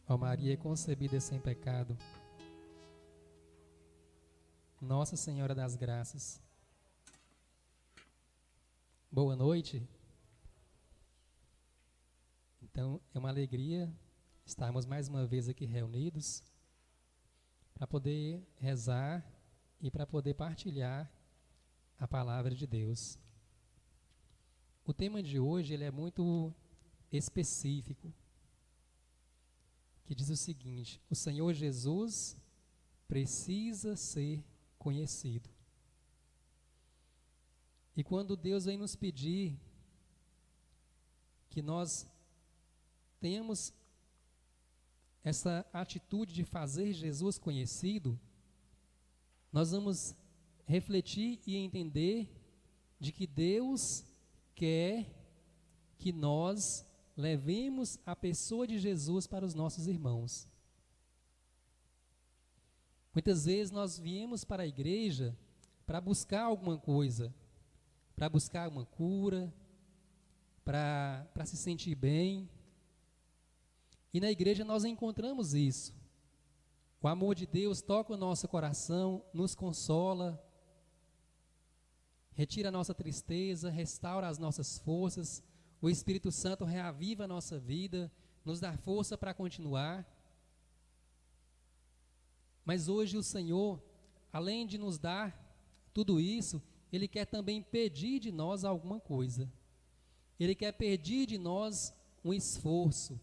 Ó Maria concebida sem pecado, Nossa Senhora das Graças. Boa noite. Então, é uma alegria estarmos mais uma vez aqui reunidos para poder rezar e para poder partilhar a palavra de Deus. O tema de hoje ele é muito específico, que diz o seguinte: o Senhor Jesus precisa ser conhecido. E quando Deus vem nos pedir que nós tenhamos essa atitude de fazer Jesus conhecido, nós vamos refletir e entender de que Deus quer que nós levemos a pessoa de Jesus para os nossos irmãos. Muitas vezes nós viemos para a igreja para buscar alguma coisa, para buscar uma cura, para se sentir bem. E na igreja nós encontramos isso. O amor de Deus toca o nosso coração, nos consola, retira a nossa tristeza, restaura as nossas forças. O Espírito Santo reaviva a nossa vida, nos dá força para continuar. Mas hoje o Senhor, além de nos dar tudo isso, Ele quer também pedir de nós alguma coisa. Ele quer pedir de nós um esforço.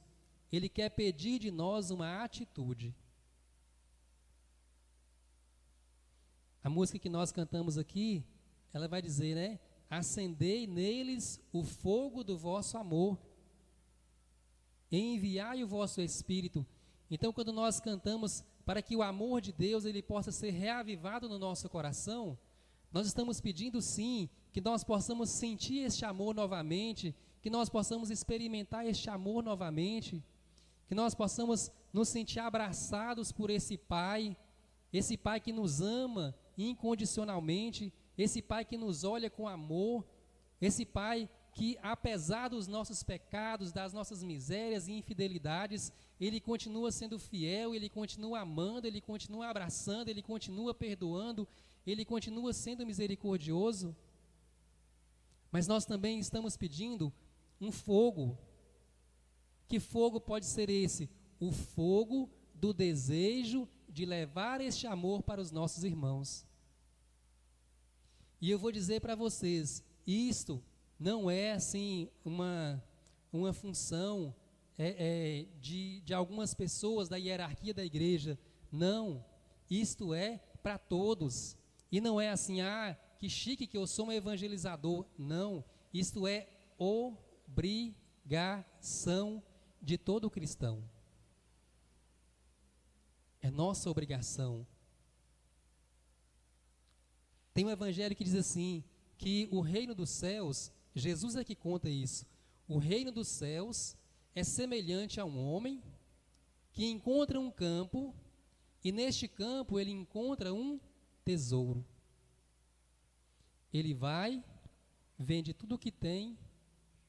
Ele quer pedir de nós uma atitude. A música que nós cantamos aqui, ela vai dizer, né? Acendei neles o fogo do vosso amor, enviai o vosso Espírito. Então, quando nós cantamos para que o amor de Deus ele possa ser reavivado no nosso coração, nós estamos pedindo sim que nós possamos sentir este amor novamente, que nós possamos experimentar este amor novamente, que nós possamos nos sentir abraçados por esse Pai que nos ama incondicionalmente, esse Pai que nos olha com amor, esse Pai que, apesar dos nossos pecados, das nossas misérias e infidelidades, Ele continua sendo fiel, Ele continua amando, Ele continua abraçando, Ele continua perdoando, Ele continua sendo misericordioso. Mas nós também estamos pedindo um fogo. Que fogo pode ser esse? O fogo do desejo de levar este amor para os nossos irmãos. E eu vou dizer para vocês, isto não é assim uma função de algumas pessoas da hierarquia da igreja. Não, isto é para todos. E não é assim, que chique que eu sou um evangelizador. Não, isto é obrigação de todo cristão. É nossa obrigação. Tem um evangelho que diz assim, que o reino dos céus, Jesus é que conta isso, o reino dos céus é semelhante a um homem que encontra um campo e neste campo ele encontra um tesouro. Ele vai, vende tudo o que tem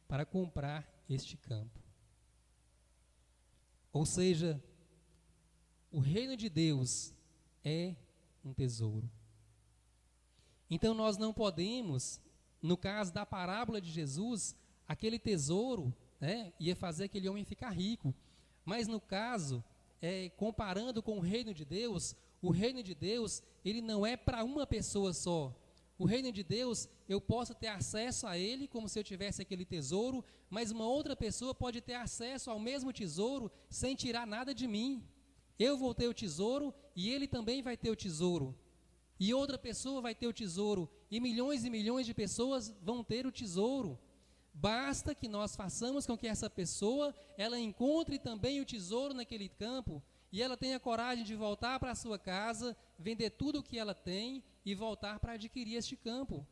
para comprar este campo. Ou seja, o reino de Deus é um tesouro. Então nós não podemos, no caso da parábola de Jesus, aquele tesouro, ia fazer aquele homem ficar rico. Mas no caso, comparando com o reino de Deus, o reino de Deus, ele não é para uma pessoa só. O reino de Deus, eu posso ter acesso a ele como se eu tivesse aquele tesouro, mas uma outra pessoa pode ter acesso ao mesmo tesouro sem tirar nada de mim. Eu vou ter o tesouro e ele também vai ter o tesouro. E outra pessoa vai ter o tesouro, e milhões de pessoas vão ter o tesouro. Basta que nós façamos com que essa pessoa, ela encontre também o tesouro naquele campo, e ela tenha coragem de voltar para a sua casa, vender tudo o que ela tem, e voltar para adquirir este campo.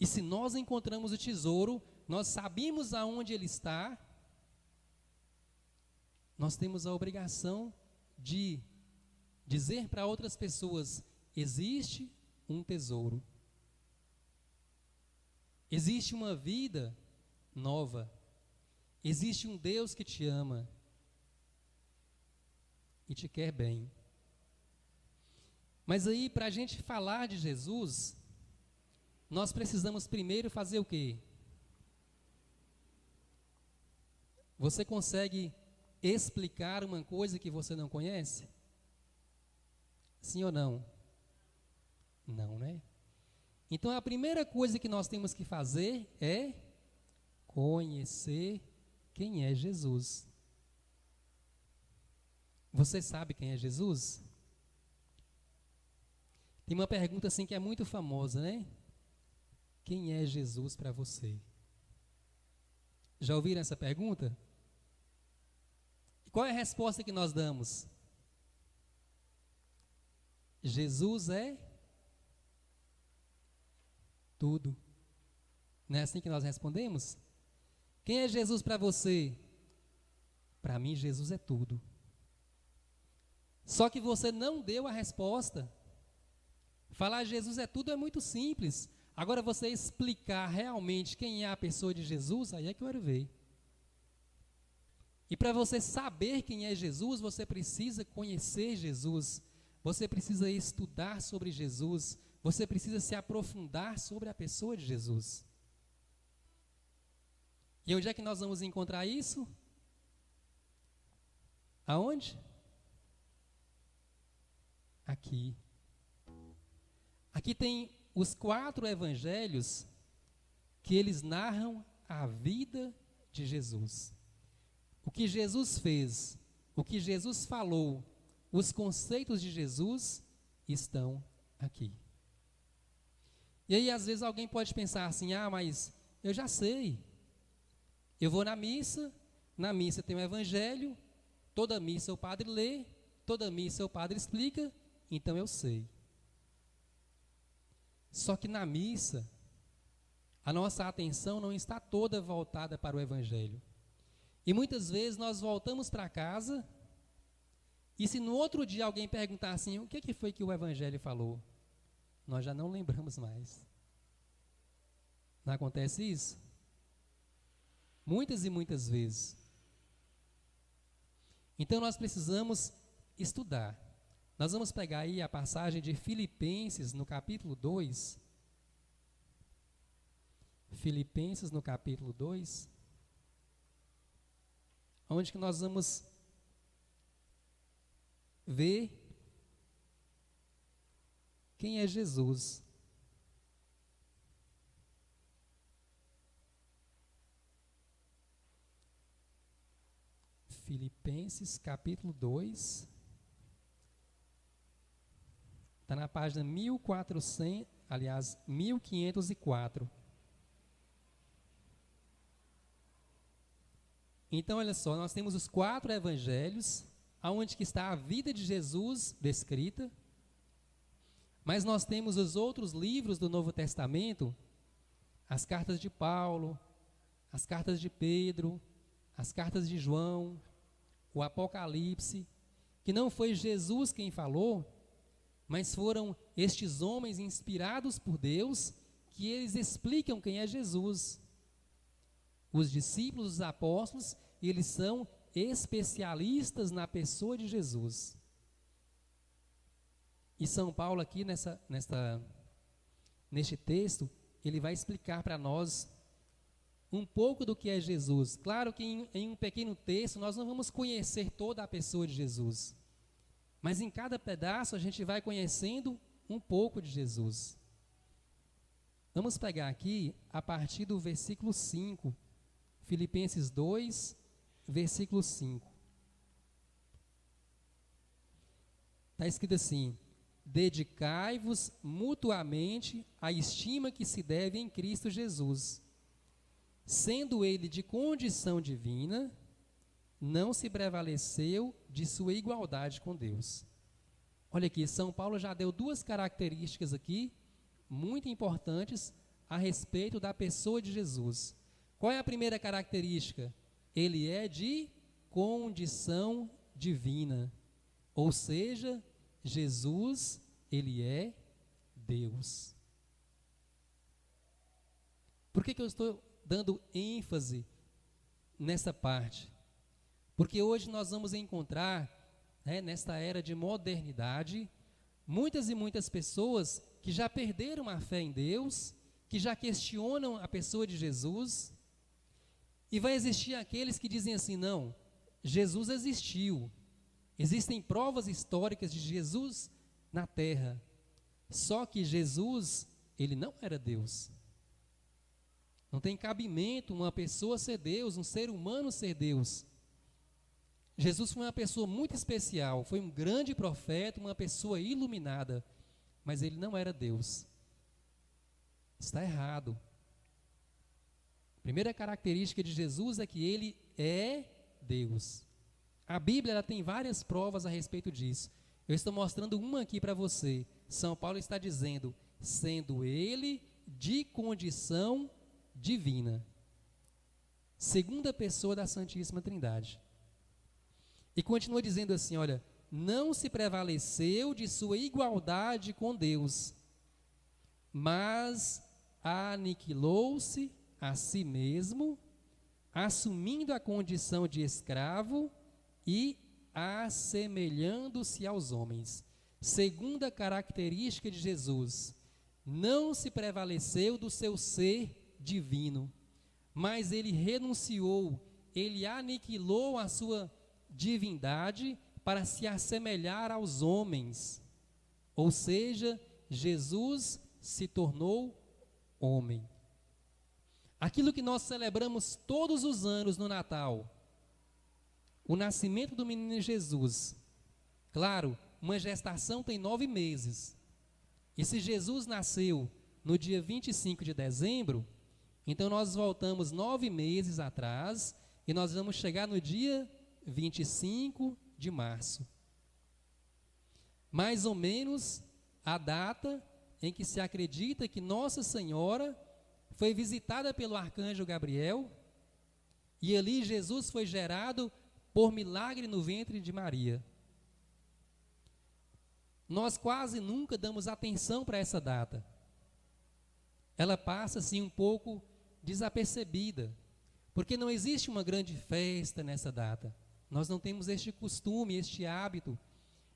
E se nós encontramos o tesouro, nós sabemos aonde ele está, nós temos a obrigação de dizer para outras pessoas, existe um tesouro. Existe uma vida nova. Existe um Deus que te ama. e te quer bem. Mas aí, para a gente falar de Jesus, nós precisamos primeiro fazer o quê? Você consegue explicar uma coisa que você não conhece? Sim ou não? Não, né? Então, a primeira coisa que nós temos que fazer é conhecer quem é Jesus. Você sabe quem é Jesus? Tem uma pergunta assim que é muito famosa, né? Quem é Jesus para você? Já ouviram essa pergunta? E qual é a resposta que nós damos? Jesus é tudo. Não é assim que nós respondemos? Quem é Jesus para você? Para mim, Jesus é tudo. Só que você não deu a resposta. Falar Jesus é tudo é muito simples. Agora, você explicar realmente quem é a pessoa de Jesus, aí é que eu quero ver. E para você saber quem é Jesus, você precisa conhecer Jesus. Você precisa estudar sobre Jesus. Você precisa se aprofundar sobre a pessoa de Jesus. E onde é que nós vamos encontrar isso? Aonde? Aqui. Aqui tem os 4 evangelhos que eles narram a vida de Jesus. O que Jesus fez, o que Jesus falou, os conceitos de Jesus estão aqui. E aí, às vezes, alguém pode pensar assim, mas eu já sei. Eu vou na missa tem o evangelho, toda missa o padre lê, toda missa o padre explica, então eu sei. Só que na missa, a nossa atenção não está toda voltada para o evangelho. E muitas vezes nós voltamos para casa, e se no outro dia alguém perguntar assim, o que foi que o evangelho falou? Nós já não lembramos mais. Não acontece isso? Muitas e muitas vezes. Então nós precisamos estudar. Nós vamos pegar aí a passagem de Filipenses no capítulo 2. Filipenses no capítulo 2. Onde que nós vamos ver quem é Jesus. Filipenses capítulo 2. Está na página 1504. Então, olha só, nós temos os 4 evangelhos, onde que está a vida de Jesus descrita, mas nós temos os outros livros do Novo Testamento, as cartas de Paulo, as cartas de Pedro, as cartas de João, o Apocalipse, que não foi Jesus quem falou, mas foram estes homens inspirados por Deus, que eles explicam quem é Jesus. Os discípulos, os apóstolos, eles são especialistas na pessoa de Jesus. E São Paulo aqui neste texto, ele vai explicar para nós um pouco do que é Jesus. Claro que em um pequeno texto nós não vamos conhecer toda a pessoa de Jesus, mas em cada pedaço a gente vai conhecendo um pouco de Jesus. Vamos pegar aqui a partir do versículo 5, Filipenses 2, versículo 5. Está escrito assim: dedicai-vos mutuamente à estima que se deve em Cristo Jesus. Sendo ele de condição divina, não se prevaleceu de sua igualdade com Deus. Olha aqui, São Paulo já deu 2 características aqui, muito importantes, a respeito da pessoa de Jesus. Qual é a primeira característica? Ele é de condição divina. Ou seja, Jesus, ele é Deus. Por que eu estou dando ênfase nessa parte? Porque hoje nós vamos encontrar né, nesta era de modernidade, muitas e muitas pessoas que já perderam a fé em Deus, que já questionam a pessoa de Jesus, e vai existir aqueles que dizem assim: não, Jesus existiu, existem provas históricas de Jesus na terra, só que Jesus, ele não era Deus. Não tem cabimento uma pessoa ser Deus, um ser humano ser Deus. Jesus foi uma pessoa muito especial, foi um grande profeta, uma pessoa iluminada, mas ele não era Deus. Está errado. A primeira característica de Jesus é que ele é Deus. A Bíblia ela tem várias provas a respeito disso. Eu estou mostrando uma aqui para você. São Paulo está dizendo, sendo ele de condição divina. Segunda pessoa da Santíssima Trindade. E continua dizendo assim, olha, não se prevaleceu de sua igualdade com Deus, mas aniquilou-se a si mesmo, assumindo a condição de escravo e assemelhando-se aos homens. Segunda característica de Jesus, não se prevaleceu do seu ser divino, mas ele renunciou, ele aniquilou a sua divindade para se assemelhar aos homens. Ou seja, Jesus se tornou homem. Aquilo que nós celebramos todos os anos no Natal, o nascimento do menino Jesus. Claro, uma gestação tem 9 meses. E se Jesus nasceu no dia 25 de dezembro, então nós voltamos 9 meses atrás e nós vamos chegar no dia 25 de março. Mais ou menos a data em que se acredita que Nossa Senhora foi visitada pelo arcanjo Gabriel e ali Jesus foi gerado por milagre no ventre de Maria. Nós quase nunca damos atenção para essa data. Ela passa assim um pouco desapercebida, porque não existe uma grande festa nessa data. Nós não temos este costume, este hábito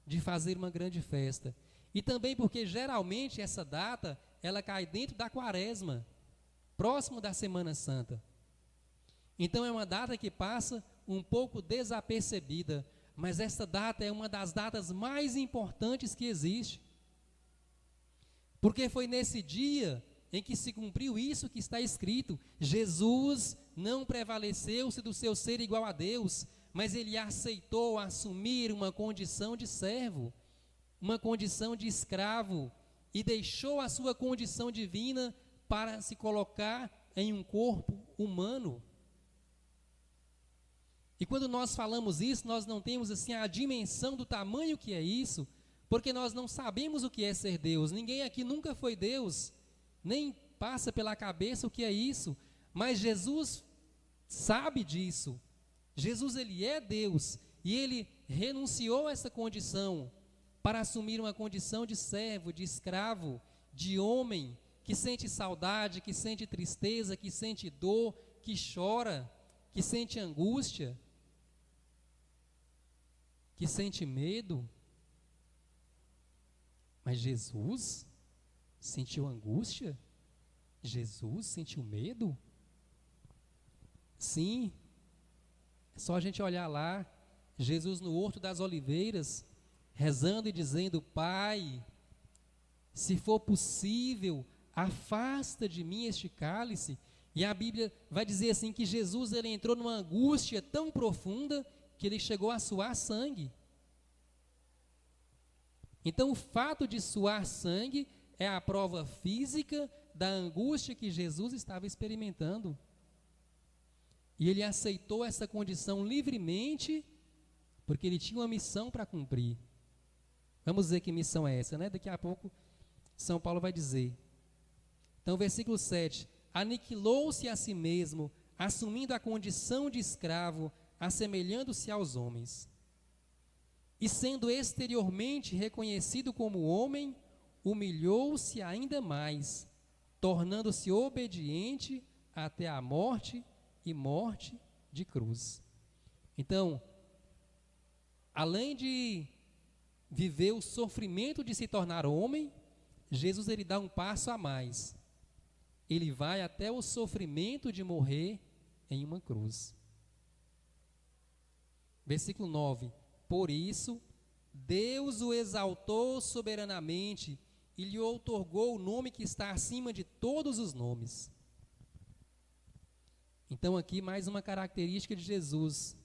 de fazer uma grande festa. E também porque geralmente essa data, ela cai dentro da Quaresma, próximo da Semana Santa. Então é uma data que passa um pouco desapercebida, mas essa data é uma das datas mais importantes que existe. Porque foi nesse dia em que se cumpriu isso que está escrito: Jesus não prevaleceu-se do seu ser igual a Deus, mas ele aceitou assumir uma condição de servo, uma condição de escravo, e deixou a sua condição divina para se colocar em um corpo humano. E quando nós falamos isso, nós não temos assim a dimensão do tamanho que é isso, porque nós não sabemos o que é ser Deus. Ninguém aqui nunca foi Deus, nem passa pela cabeça o que é isso, mas Jesus sabe disso. Jesus, ele é Deus, e ele renunciou a essa condição para assumir uma condição de servo, de escravo, de homem, que sente saudade, que sente tristeza, que sente dor, que chora, que sente angústia, que sente medo. Mas Jesus sentiu angústia? Jesus sentiu medo? Sim. É só a gente olhar lá, Jesus no Horto das Oliveiras, rezando e dizendo: Pai, se for possível, afasta de mim este cálice. E a Bíblia vai dizer assim que Jesus ele entrou numa angústia tão profunda que ele chegou a suar sangue. Então o fato de suar sangue é a prova física da angústia que Jesus estava experimentando. E ele aceitou essa condição livremente, porque ele tinha uma missão para cumprir. Vamos ver que missão é essa, né? Daqui a pouco São Paulo vai dizer. Então, versículo 7. Aniquilou-se a si mesmo, assumindo a condição de escravo, assemelhando-se aos homens. E sendo exteriormente reconhecido como homem, humilhou-se ainda mais, tornando-se obediente até a morte e morte de cruz. Então, além de viver o sofrimento de se tornar homem, Jesus ele dá um passo a mais. Ele vai até o sofrimento de morrer em uma cruz. Versículo 9. Por isso, Deus o exaltou soberanamente e lhe outorgou o nome que está acima de todos os nomes. Então aqui mais uma característica de Jesus.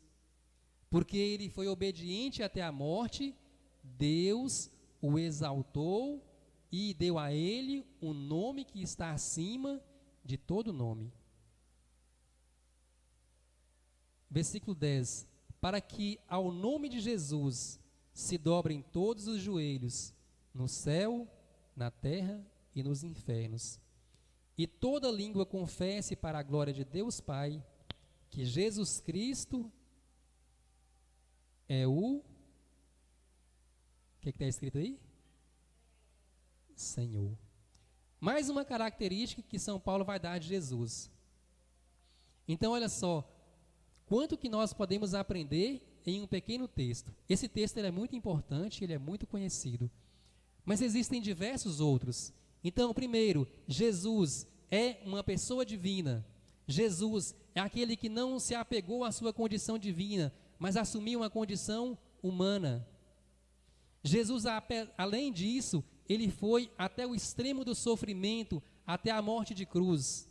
Porque ele foi obediente até a morte, Deus o exaltou e deu a ele um nome que está acima de todo nome. Versículo 10. Para que ao nome de Jesus se dobrem todos os joelhos, no céu, na terra e nos infernos. E toda língua confesse para a glória de Deus Pai, que Jesus Cristo é o que está escrito aí? Senhor. Mais uma característica que São Paulo vai dar de Jesus. Então, olha só, quanto que nós podemos aprender em um pequeno texto. Esse texto ele é muito importante, ele é muito conhecido. Mas existem diversos outros. Então, primeiro, Jesus é uma pessoa divina. Jesus é aquele que não se apegou à sua condição divina, mas assumiu uma condição humana. Jesus, além disso, ele foi até o extremo do sofrimento, até a morte de cruz.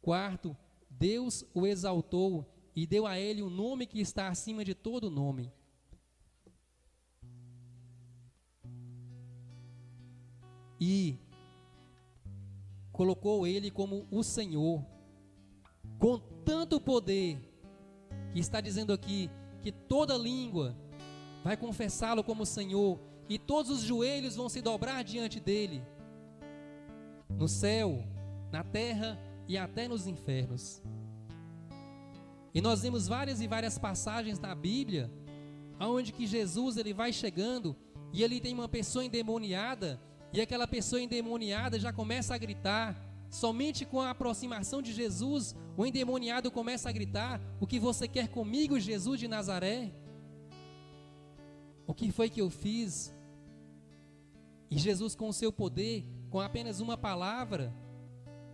Quarto, Deus o exaltou e deu a ele um nome que está acima de todo nome. E colocou ele como o Senhor, com tanto poder, que está dizendo aqui que toda língua vai confessá-lo como Senhor e todos os joelhos vão se dobrar diante dele, no céu, na terra e até nos infernos. E nós vemos várias e várias passagens na Bíblia, onde que Jesus ele vai chegando e ele tem uma pessoa endemoniada, e aquela pessoa endemoniada já começa a gritar. Somente com a aproximação de Jesus, o endemoniado começa a gritar: o que você quer comigo, Jesus de Nazaré? O que foi que eu fiz? E Jesus, com o seu poder, com apenas uma palavra,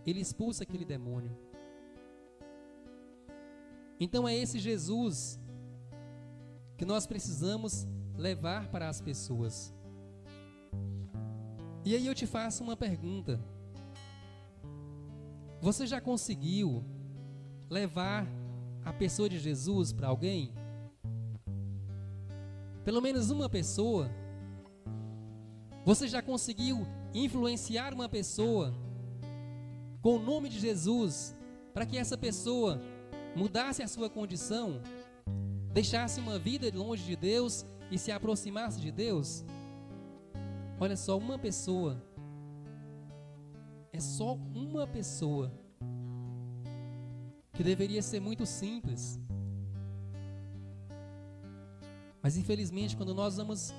ele expulsa aquele demônio. Então é esse Jesus que nós precisamos levar para as pessoas. E aí eu te faço uma pergunta. Você já conseguiu levar a pessoa de Jesus para alguém? Pelo menos uma pessoa? Você já conseguiu influenciar uma pessoa com o nome de Jesus para que essa pessoa mudasse a sua condição, deixasse uma vida longe de Deus e se aproximasse de Deus? Olha só, uma pessoa. É só uma pessoa, que deveria ser muito simples. Mas infelizmente, quando nós vamos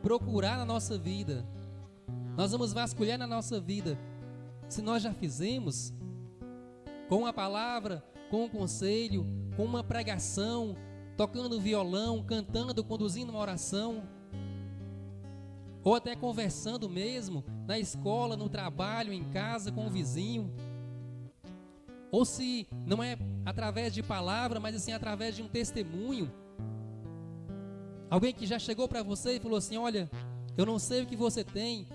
procurar na nossa vida, nós vamos vasculhar na nossa vida, se nós já fizemos, com uma palavra, com um conselho, com uma pregação, tocando violão, cantando, conduzindo uma oração, ou até conversando mesmo, na escola, no trabalho, em casa, com o vizinho. Ou se não é através de palavra, mas assim através de um testemunho. Alguém que já chegou para você e falou assim: olha, eu não sei o que você tem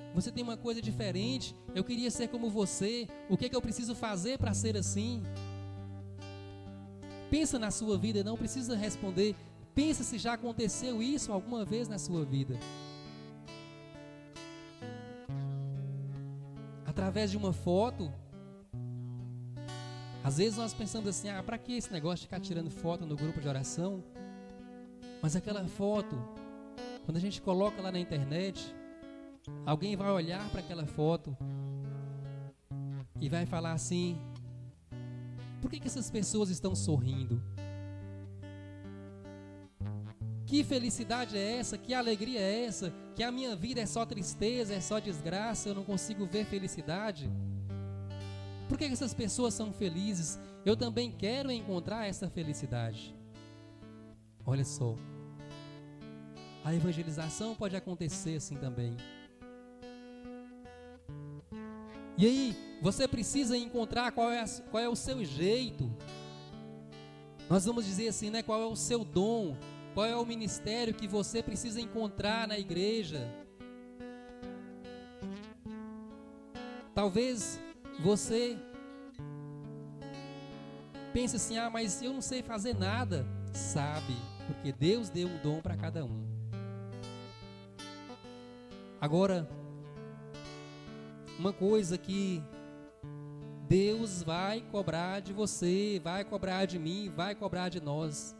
uma coisa diferente, eu queria ser como você, o que é que eu preciso fazer para ser assim? Pensa na sua vida, não precisa responder, pensa se já aconteceu isso alguma vez na sua vida. Através de uma foto. Às vezes nós pensamos assim: para que esse negócio de ficar tirando foto no grupo de oração? Mas aquela foto, quando a gente coloca lá na internet, alguém vai olhar para aquela foto e vai falar assim: por que essas pessoas estão sorrindo? Que felicidade é essa? Que alegria é essa? Que a minha vida é só tristeza, é só desgraça, eu não consigo ver felicidade? Por que essas pessoas são felizes? Eu também quero encontrar essa felicidade. Olha só, a evangelização pode acontecer assim também. E aí, você precisa encontrar qual é o seu jeito. Nós vamos dizer assim, né? Qual é o seu dom, qual é o ministério que você precisa encontrar na igreja. Talvez você pense assim, mas eu não sei fazer nada. Sabe, porque Deus deu um dom para cada um. Agora, uma coisa que Deus vai cobrar de você, vai cobrar de mim, vai cobrar de nós.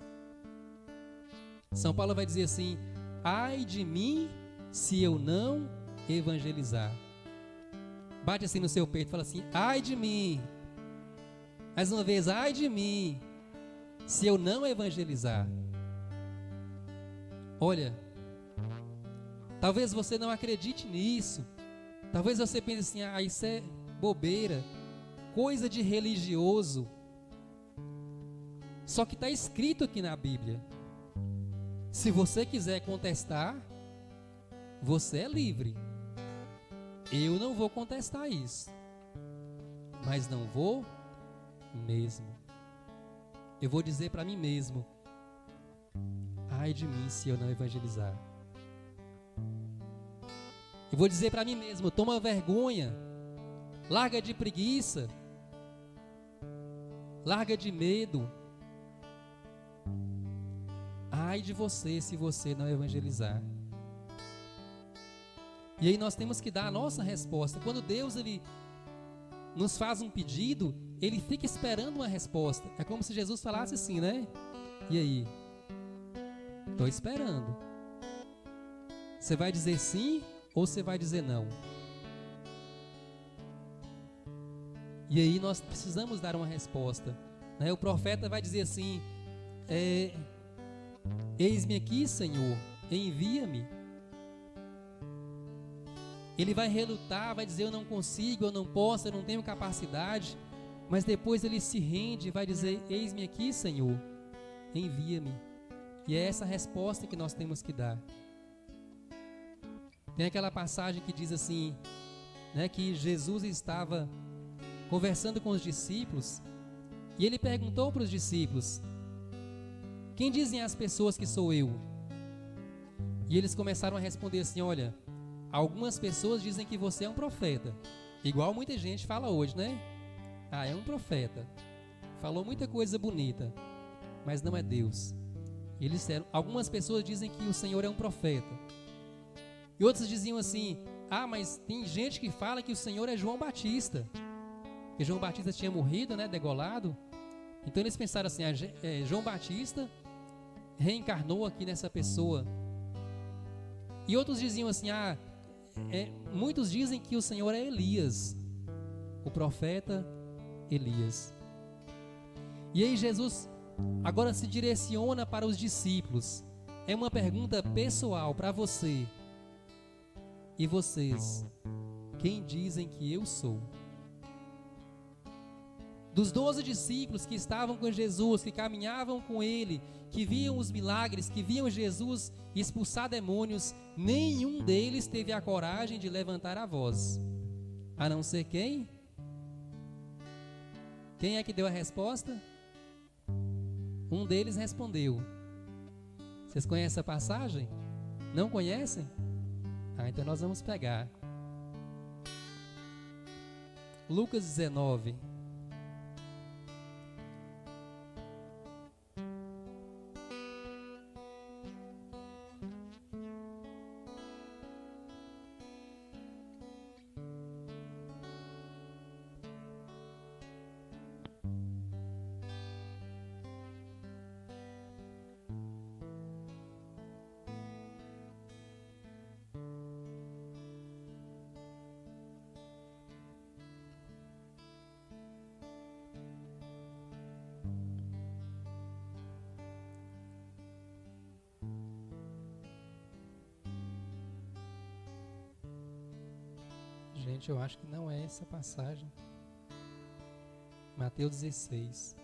São Paulo vai dizer assim: ai de mim se eu não evangelizar. Bate assim no seu peito e fala assim: ai de mim. Mais uma vez, ai de mim se eu não evangelizar. Olha, talvez você não acredite nisso. Talvez você pense assim: isso é bobeira, coisa de religioso. Só que está escrito aqui na Bíblia. Se você quiser contestar, você é livre. Eu não vou contestar isso, mas não vou mesmo. Eu vou dizer para mim mesmo: ai de mim se eu não evangelizar. Eu vou dizer para mim mesmo: toma vergonha, larga de preguiça, larga de medo. Ai de você se você não evangelizar. E aí nós temos que dar a nossa resposta. Quando Deus ele nos faz um pedido, Ele fica esperando uma resposta. É como se Jesus falasse assim, né? E aí? Estou esperando. Você vai dizer sim ou você vai dizer não? E aí nós precisamos dar uma resposta, né? O profeta vai dizer assim: eis-me aqui, Senhor, envia-me. Ele vai relutar, vai dizer: eu não consigo, eu não posso, eu não tenho capacidade. Mas depois ele se rende e vai dizer: eis-me aqui, Senhor, envia-me. E é essa resposta que nós temos que dar. Tem aquela passagem que diz assim, né, que Jesus estava conversando com os discípulos e ele perguntou para os discípulos: quem dizem as pessoas que sou eu? E eles começaram a responder assim: olha, algumas pessoas dizem que você é um profeta, igual muita gente fala hoje, né? É um profeta, falou muita coisa bonita, mas não é Deus. E eles disseram: algumas pessoas dizem que o Senhor é um profeta. E outros diziam assim: mas tem gente que fala que o Senhor é João Batista, que João Batista tinha morrido, né, degolado. Então eles pensaram assim: João Batista reencarnou aqui nessa pessoa. E outros diziam assim: muitos dizem que o Senhor é Elias, o profeta Elias. E aí Jesus agora se direciona para os discípulos. É uma pergunta pessoal para você. E vocês, quem dizem que eu sou? Dos 12 discípulos que estavam com Jesus, que caminhavam com Ele, que viam os milagres, que viam Jesus expulsar demônios, nenhum deles teve a coragem de levantar a voz. A não ser quem? Quem é que deu a resposta? Um deles respondeu. Vocês conhecem a passagem? Não conhecem? Então nós vamos pegar Lucas 19. Gente, eu acho que não é essa passagem. Mateus 16.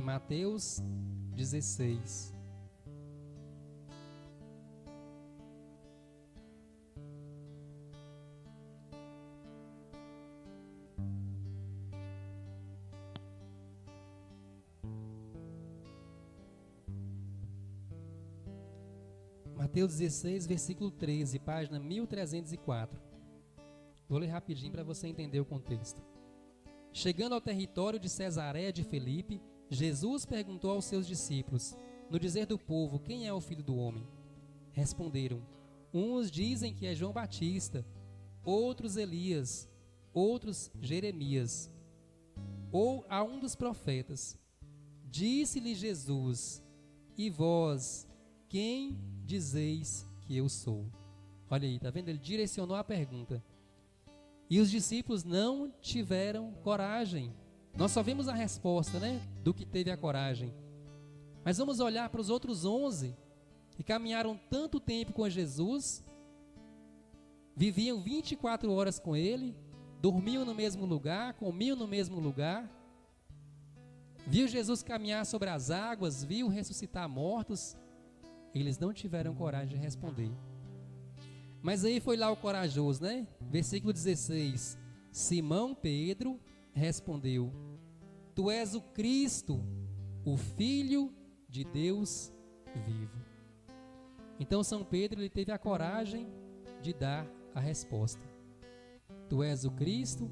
Mateus 16. Mateus 16, versículo 13, página 1304. Vou ler rapidinho para você entender o contexto. Chegando ao território de Cesareia de Filipe, Jesus perguntou aos seus discípulos: no dizer do povo, quem é o Filho do Homem? Responderam: uns dizem que é João Batista, outros Elias, outros Jeremias, ou a um dos profetas. Disse-lhe Jesus: e vós, quem dizeis que eu sou? Olha aí, tá vendo? Ele direcionou a pergunta. E os discípulos não tiveram coragem. Nós só vimos a resposta, né? Do que teve a coragem. Mas vamos olhar para os outros 11 que caminharam tanto tempo com Jesus, viviam 24 horas com Ele, dormiam no mesmo lugar, comiam no mesmo lugar, viu Jesus caminhar sobre as águas, viu ressuscitar mortos. Eles não tiveram coragem de responder. Mas aí foi lá o corajoso, né? Versículo 16. Simão Pedro respondeu: tu és o Cristo, o Filho de Deus vivo. Então São Pedro, ele teve a coragem de dar a resposta. Tu és o Cristo,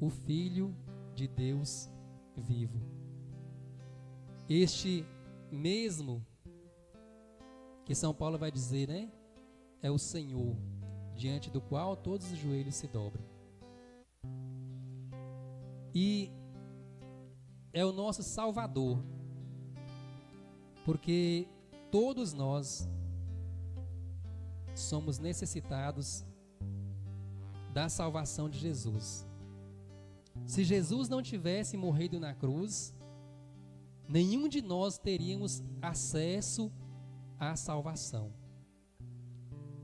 o Filho de Deus vivo. Este mesmo que São Paulo vai dizer, né? É o Senhor, diante do qual todos os joelhos se dobram. E é o nosso Salvador, porque todos nós somos necessitados da salvação de Jesus. Se Jesus não tivesse morrido na cruz, nenhum de nós teríamos acesso à salvação.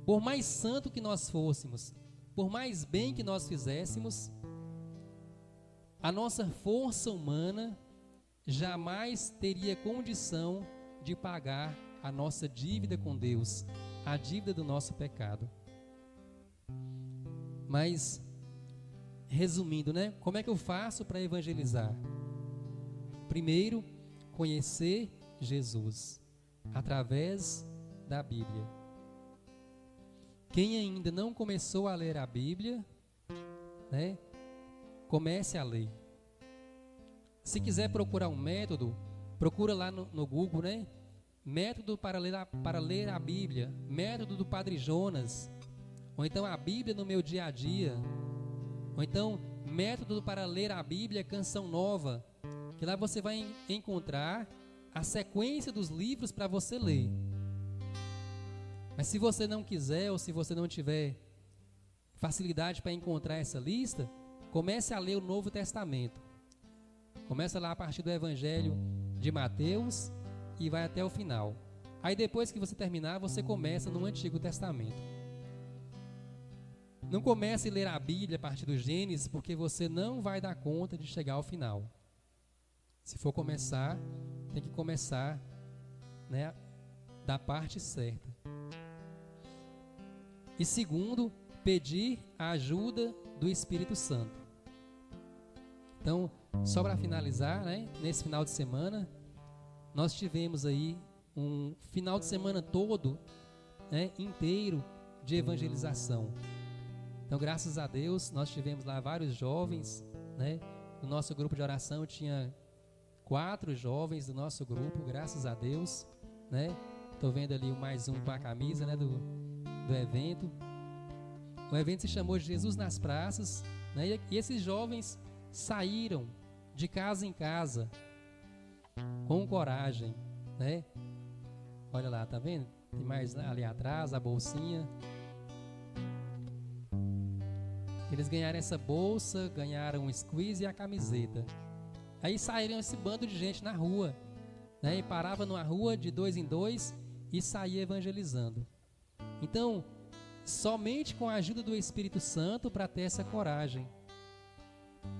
Por mais santo que nós fôssemos, por mais bem que nós fizéssemos, a nossa força humana jamais teria condição de pagar a nossa dívida com Deus, a dívida do nosso pecado. Mas, resumindo, né? Como é que eu faço para evangelizar? Primeiro, conhecer Jesus através da Bíblia. Quem ainda não começou a ler a Bíblia, né? Comece a ler. Se quiser procurar um método, procura lá no Google, né? Método para ler a Bíblia, método do Padre Jonas, ou então a Bíblia no meu dia a dia, ou então método para ler a Bíblia, Canção Nova, que lá você vai encontrar a sequência dos livros para você ler. Mas se você não quiser, ou se você não tiver facilidade para encontrar essa lista, comece a ler o Novo Testamento. Começa lá a partir do Evangelho de Mateus e vai até o final. Aí depois que você terminar, você começa no Antigo Testamento. Não comece a ler a Bíblia a partir do Gênesis, porque você não vai dar conta de chegar ao final. Se for começar, tem que começar, né, da parte certa. E segundo, pedir a ajuda do Espírito Santo. Então, só para finalizar, né, nesse final de semana, nós tivemos aí um final de semana todo, né, inteiro de evangelização. Então, graças a Deus, nós tivemos lá vários jovens, né? No nosso grupo de oração tinha 4 jovens do nosso grupo, graças a Deus, né? Tô vendo ali mais um com a camisa, né, do evento. O evento se chamou Jesus nas Praças, né? E esses jovens saíram de casa em casa com coragem, né? Olha lá, tá vendo? Tem mais ali atrás, a bolsinha. Eles ganharam essa bolsa, ganharam um squeeze e a camiseta. Aí saíram esse bando de gente na rua, né? E parava numa rua de 2 em 2 e saía evangelizando. Então, somente com a ajuda do Espírito Santo para ter essa coragem.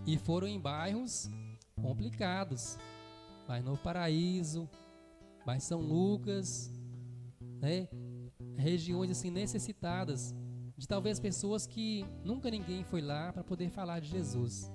E foram em bairros complicados. mais Novo Paraíso, mais São Lucas, né? Regiões assim necessitadas de talvez pessoas que nunca ninguém foi lá para poder falar de Jesus.